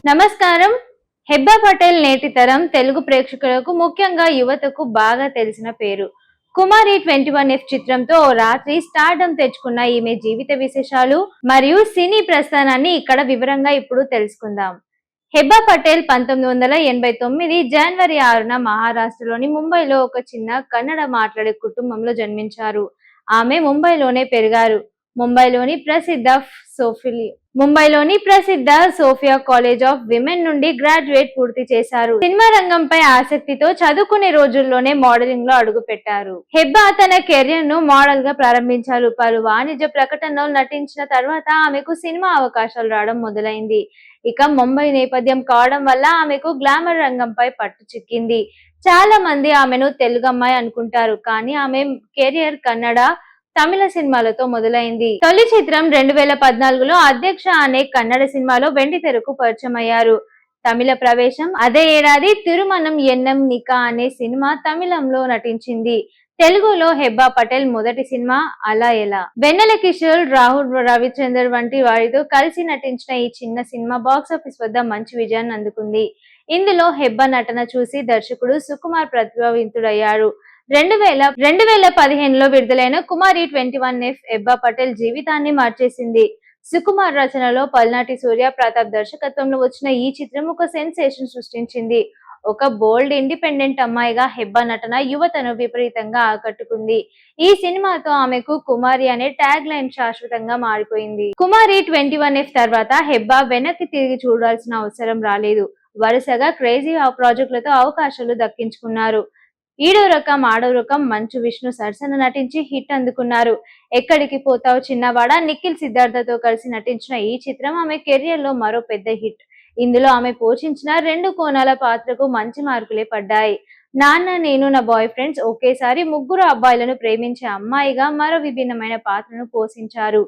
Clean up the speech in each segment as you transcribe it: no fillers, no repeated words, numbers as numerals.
నమస్కారం. హెబ్బా పటేల్ నేటి తరం తెలుగు ప్రేక్షకులకు ముఖ్యంగా యువతకు బాగా తెలిసిన పేరు. కుమారి 21F చిత్రంతో ఓ రాత్రి స్టార్డమ్ తెచ్చుకున్న ఈమె జీవిత విశేషాలు మరియు సినీ ప్రస్థానాన్ని ఇక్కడ వివరంగా ఇప్పుడు తెలుసుకుందాం. హెబ్బా పటేల్ 1989 జనవరి 6న మహారాష్ట్రలోని ముంబైలో ఒక చిన్న కన్నడ మాట్లాడే కుటుంబంలో జన్మించారు. ఆమె ముంబైలోనే పెరిగారు. ముంబైలోని ప్రసిద్ధ సోఫియా కాలేజ్ ఆఫ్ విమెన్ నుండి గ్రాడ్యుయేట్ పూర్తి చేశారు. సినిమా రంగంపై ఆసక్తితో చదువుకునే రోజుల్లోనే మోడలింగ్ లో అడుగు పెట్టారు. హెబ్బా తన కెరియర్ ను మోడల్ గా ప్రారంభించారు. పలు వాణిజ్య ప్రకటనలో నటించిన తర్వాత ఆమెకు సినిమా అవకాశాలు రావడం మొదలైంది. ఇక ముంబై నేపథ్యం కావడం వల్ల ఆమెకు గ్లామర్ రంగంపై పట్టు చిక్కింది. చాలా మంది ఆమెను తెలుగమ్మాయి అనుకుంటారు, కానీ ఆమె కెరియర్ కన్నడ, తమిళ సినిమాలతో మొదలైంది. తొలి చిత్రం 2014లో అధ్యక్ష అనే కన్నడ సినిమాలో వెండితెరకు పరిచయమయ్యారు. తమిళ ప్రవేశం అదే ఏడాది తిరుమనం ఎన్నం నికా అనే సినిమా తమిళంలో నటించింది. తెలుగులో హెబ్బా పటేల్ మొదటి సినిమా అలా ఎలా. వెన్నెల కిషోర్, రాహుల్ రవిచందర్ వంటి వారితో కలిసి నటించిన ఈ చిన్న సినిమా బాక్సాఫీస్ వద్ద మంచి విజయాన్ని అందుకుంది. ఇందులో హెబ్బా నటన చూసి దర్శకుడు సుకుమార్ ప్రభావితుడయ్యారు. 2015లో విడుదలైన కుమారి 21F హెబ్బా పటేల్ జీవితాన్ని మార్చేసింది. సుకుమార్ రచనలో పల్నాటి సూర్య ప్రతాప్ దర్శకత్వంలో వచ్చిన ఈ చిత్రం ఒక సెన్సేషన్ సృష్టించింది. ఒక బోల్డ్ ఇండిపెండెంట్ అమ్మాయిగా హెబ్బా నటన యువతను విపరీతంగా ఆకట్టుకుంది. ఈ సినిమాతో ఆమెకు కుమారి అనే ట్యాగ్ లైన్ శాశ్వతంగా మారిపోయింది. కుమారి 21F తర్వాత హెబ్బా వెనక్కి తిరిగి చూడాల్సిన అవసరం రాలేదు. వరుసగా క్రేజీ ప్రాజెక్టులతో అవకాశాలు దక్కించుకున్నారు. ఈడో రకం, ఆడో రకం, మంచు విష్ణు సరసన నటించి హిట్ అందుకున్నారు. ఎక్కడికి పోతావు చిన్నవాడ, నిఖిల్ సిద్ధార్థతో కలిసి నటించిన ఈ చిత్రం ఆమె కెరియర్ లో మరో పెద్ద హిట్. ఇందులో ఆమె పోషించిన 2 కోణాల పాత్రకు మంచి మార్కులే పడ్డాయి. నాన్న, నేను, నా బాయ్ ఫ్రెండ్స్, ఒకేసారి 3 అబ్బాయిలను ప్రేమించే అమ్మాయిగా మరో విభిన్నమైన పాత్రను పోషించారు.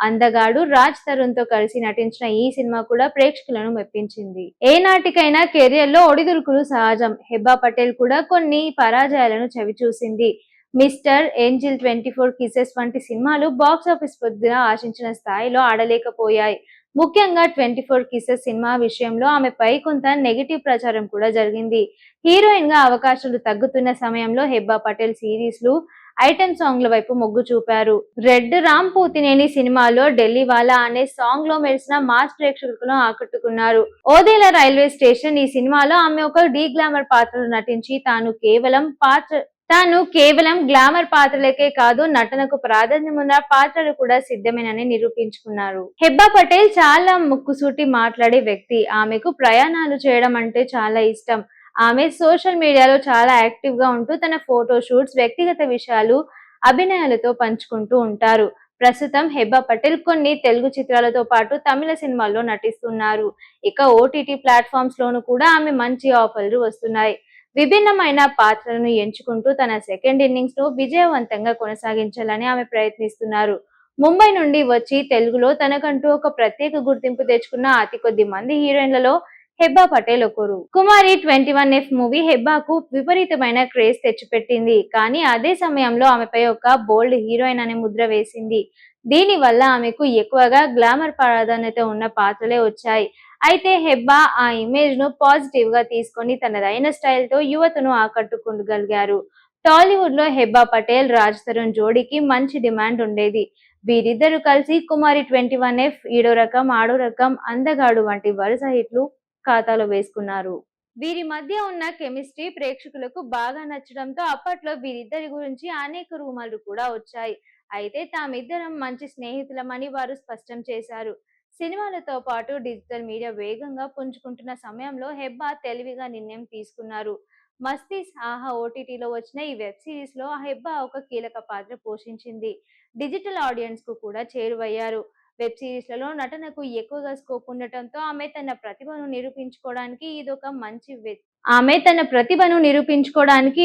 అందగాడు రాజ్ తరుణ్ తో కలిసి నటించిన ఈ సినిమా కూడా ప్రేక్షకులను మెప్పించింది. ఏ నాటికైనా కెరియర్ లో ఒడిదుడుకులు సహజం. హెబ్బా పటేల్ కూడా కొన్ని పరాజయాలను చవిచూసింది. మిస్టర్ ఏంజిల్, 24 కిసెస్ వంటి సినిమాలు బాక్సాఫీస్ వద్ద ఆశించిన స్థాయిలో ఆడలేకపోయాయి. ముఖ్యంగా 24 కిసెస్ సినిమా విషయంలో ఆమెపై కొంత నెగిటివ్ ప్రచారం కూడా జరిగింది. హీరోయిన్ గా అవకాశాలు తగ్గుతున్న సమయంలో హెబ్బా పటేల్ సిరీస్లు, ఐటెం సాంగ్ల వైపు మొగ్గు చూపారు. రెడ్ రామ్ పోతినేని సినిమాలో ఢిల్లీ వాలా అనే సాంగ్ లో మెరిసిన మాస్ ప్రేక్షకులను ఆకట్టుకున్నారు. ఓదేలా రైల్వే స్టేషన్ ఈ సినిమాలో ఆమె ఒక డీ గ్లామర్ పాత్రలో నటించి తాను కేవలం గ్లామర్ పాత్రలకే కాదు, నటనకు ప్రాధాన్యమున్న పాత్రలు కూడా సిద్ధమేనని నిరూపించుకున్నారు. హెబ్బా పటేల్ చాలా ముక్కుసూటి మాట్లాడే వ్యక్తి. ఆమెకు ప్రయాణాలు చేయడం అంటే చాలా ఇష్టం. ఆమె సోషల్ మీడియాలో చాలా యాక్టివ్ గా ఉంటూ తన ఫోటో షూట్స్, వ్యక్తిగత విషయాలు, అభినయాలతో పంచుకుంటూ ఉంటారు. ప్రస్తుతం హెబ్బా పటేల్ కొన్ని తెలుగు చిత్రాలతో పాటు తమిళ సినిమాల్లో నటిస్తున్నారు. ఇక ఓటీటీ ప్లాట్ఫామ్స్ లోను కూడా ఆమె మంచి ఆఫర్లు వస్తున్నాయి. విభిన్నమైన పాత్రలను ఎంచుకుంటూ తన సెకండ్ ఇన్నింగ్స్ ను విజయవంతంగా కొనసాగించాలని ఆమె ప్రయత్నిస్తున్నారు. ముంబై నుండి వచ్చి తెలుగులో తనకంటూ ఒక ప్రత్యేక గుర్తింపు తెచ్చుకున్న అతి కొద్ది మంది హీరోయిన్లలో హెబ్బా పటేల్ ఒకరు. కుమారి 21F మూవీ హెబ్బాకు విపరీతమైన క్రేజ్ తెచ్చిపెట్టింది. కానీ అదే సమయంలో ఆమెపై ఒక బోల్డ్ హీరోయిన్ అనే ముద్ర వేసింది. దీని వల్ల ఆమెకు ఎక్కువగా గ్లామర్ ప్రాధాన్యత ఉన్న పాత్రలే వచ్చాయి. అయితే హెబ్బా ఆ ఇమేజ్ ను పాజిటివ్ గా తీసుకొని తనదైన స్టైల్ తో యువతను ఆకట్టుకోగలిగారు. టాలీవుడ్ లో హెబ్బా పటేల్, రాజ్ తరుణ్ జోడీకి మంచి డిమాండ్ ఉండేది. వీరిద్దరూ కలిసి కుమారి 21F, ఈడో రకం, ఆడో రకం, అందగాడు వంటి వరుస హిట్లు ఖాతాలో వేసుకున్నారు. వీరి మధ్య ఉన్న కెమిస్ట్రీ ప్రేక్షకులకు బాగా నచ్చడంతో అప్పట్లో వీరిద్దరి గురించి అనేక రూమర్లు కూడా వచ్చాయి. అయితే తామిద్దరం మంచి స్నేహితులమని వారు స్పష్టం చేశారు. సినిమాలతో పాటు డిజిటల్ మీడియా వేగంగా పుంజుకుంటున్న సమయంలో హెబ్బా తెలివిగా నిర్ణయం తీసుకున్నారు. మస్తీ ఆహా ఓటీటీలో వచ్చిన ఈ వెబ్ సిరీస్ లో హెబ్బా ఒక కీలక పాత్ర పోషించింది. డిజిటల్ ఆడియన్స్ కు కూడా చేరువయ్యారు. వెబ్ సిరీస్లలో నటనకు ఎక్కువగా స్కోప్ ఉండటంతో ఆమె తన ప్రతిభను నిరూపించుకోవడానికి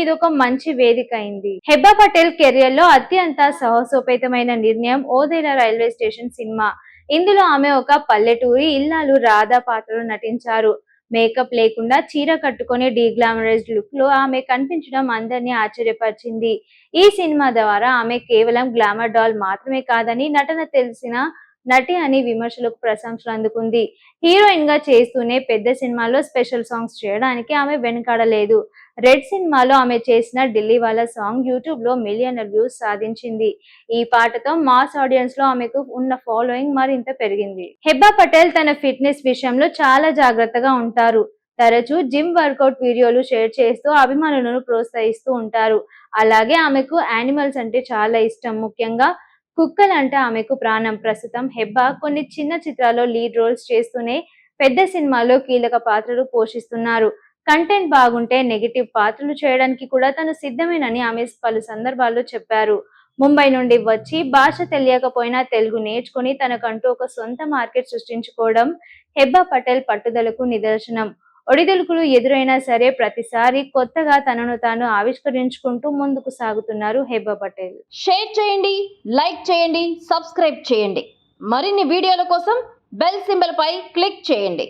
ఇదొక మంచి వేదిక అయింది. హెబ్బా పటేల్ కెరియర్ లో అత్యంత సాహసోపేతమైన నిర్ణయం ఓదేలా రైల్వే స్టేషన్ సినిమా. ఇందులో ఆమె ఒక పల్లెటూరి ఇల్లాలు రాధా పాత్రలో నటించారు. మేకప్ లేకుండా చీర కట్టుకుని డీగ్లామరైజ్డ్ లుక్ లో ఆమె కనిపించడం అందరినీ ఆశ్చర్యపరిచింది. ఈ సినిమా ద్వారా ఆమె కేవలం గ్లామర్ డాల్ మాత్రమే కాదని నటన తెలిసిన నటి అని విమర్శలకు ప్రశంసలు అందుకుంది. హీరోయిన్ గా చేస్తూనే పెద్ద సినిమాల్లో స్పెషల్ సాంగ్స్ చేయడానికి ఆమె వెనుకాడలేదు. రెడ్ సినిమాలో ఆమె చేసిన ఢిల్లీ వాలా సాంగ్ యూట్యూబ్ లో మిలియన్ల వ్యూస్ సాధించింది. ఈ పాటతో మాస్ ఆడియన్స్ లో ఆమెకు ఉన్న ఫాలోయింగ్ మరింత పెరిగింది. హెబ్బా పటేల్ తన ఫిట్నెస్ విషయంలో చాలా జాగ్రత్తగా ఉంటారు. తరచూ జిమ్ వర్కౌట్ వీడియోలు షేర్ చేస్తూ అభిమానులను ప్రోత్సహిస్తూ ఉంటారు. అలాగే ఆమెకు యానిమల్స్ అంటే చాలా ఇష్టం. ముఖ్యంగా కుక్కలంటే ఆమెకు ప్రాణం. ప్రస్తుతం హెబ్బా కొన్ని చిన్న చిత్రాల్లో లీడ్ రోల్స్ చేస్తూనే పెద్ద సినిమాల్లో కీలక పాత్రలు పోషిస్తున్నారు. కంటెంట్ బాగుంటే నెగటివ్ పాత్రలు చేయడానికి కూడా తను సిద్ధమేనని ఆమె పలు సందర్భాల్లో చెప్పారు. ముంబై నుండి వచ్చి భాష తెలియకపోయినా తెలుగు నేర్చుకుని తనకంటూ ఒక సొంత మార్కెట్ సృష్టించుకోవడం హెబ్బా పటేల్ పట్టుదలకు నిదర్శనం. ఒడిదుడుకులు ఎదురైనా సరే ప్రతిసారి కొత్తగా తనను తాను ఆవిష్కరించుకుంటూ ముందుకు సాగుతున్నారు హెబ్బా పటేల్. షేర్ చేయండి, లైక్ చేయండి, సబ్స్క్రైబ్ చేయండి. మరిన్ని వీడియోల కోసం బెల్ సింబల్ పై క్లిక్ చేయండి.